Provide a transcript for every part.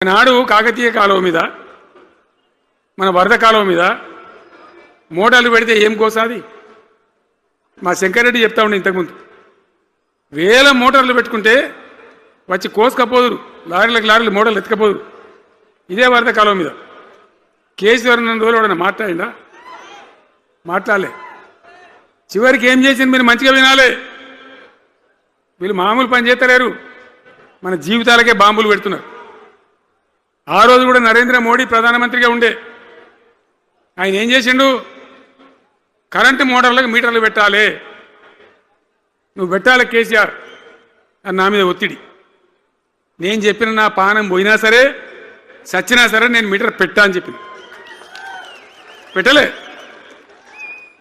నాడు కాకతీయ కాలువ మీద మన వరద కాలువ మీద మోటార్లు పెడితే ఏం కోసాది మా శంకరెడ్డి చెప్తా ఉండే ఇంతకుముందు వేల మోటార్లు పెట్టుకుంటే వచ్చి కోసుకపోదురు లారీలకు మోటార్లు ఎత్తుకపోదురు ఇదే వరద కాలువ మీద కేసీఆర్ నన్ను రోజులు ఎవడన్నా మాట్లాడిందా మాట్లాడలే చివరికి ఏం చేసింది మీరు మంచిగా వినాలే వీళ్ళు మామూలు పని చేస్తలేరు మన జీవితాలకే బాంబులు పెడుతున్నారు ఆ రోజు కూడా నరేంద్ర మోడీ ప్రధానమంత్రిగా ఉండే ఆయన ఏం చేసిండు కరెంటు మోటార్లకు మీటర్లు పెట్టాలి నువ్వు పెట్టాలి కేసీఆర్ అని నా మీద ఒత్తిడి నేను చెప్పిన నా పానం పోయినా సరే సచ్చినా సరే నేను మీటర్ పెట్టా అని చెప్పింది పెట్టలే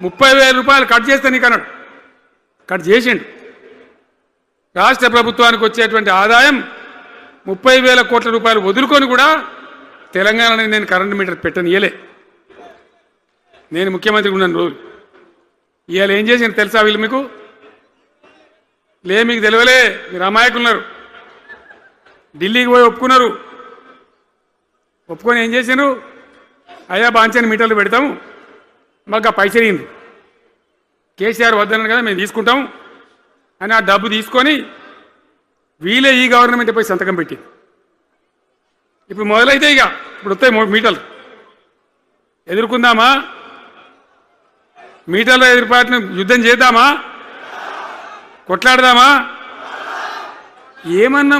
30,000 రూపాయలు కట్ చేస్తే నీకు అన్నాడు కట్ చేసిండు రాష్ట్ర ప్రభుత్వానికి వచ్చేటువంటి ఆదాయం 30,000 కోట్ల రూపాయలు వదులుకొని కూడా తెలంగాణలో నేను కరెంటు మీటర్ పెట్టనియలే నేను ముఖ్యమంత్రి ఉన్నాను రోజు ఇవాళ ఏం చేసింది తెలుసా వీళ్ళు మీకు మీకు తెలియలే మీరు అమాయకులున్నారు ఢిల్లీకి పోయి ఒప్పుకొని ఏం చేశారు అయ్యా బాంచని మీటర్లు పెడతాము మాకు ఆ పైసలింది కేసీఆర్ వద్దన్నారు కదా మేము తీసుకుంటాం అని ఆ డబ్బు తీసుకొని వీలే ఈ గవర్నమెంట్ పోయి సంతకం పెట్టి ఇప్పుడు మొదలైతే ఇప్పుడు వస్తాయి మీటర్లు ఎదుర్కొందామా మీటర్ల ఎదురుపాటును యుద్ధం చేద్దామా కొట్లాడదామా ఏమన్నా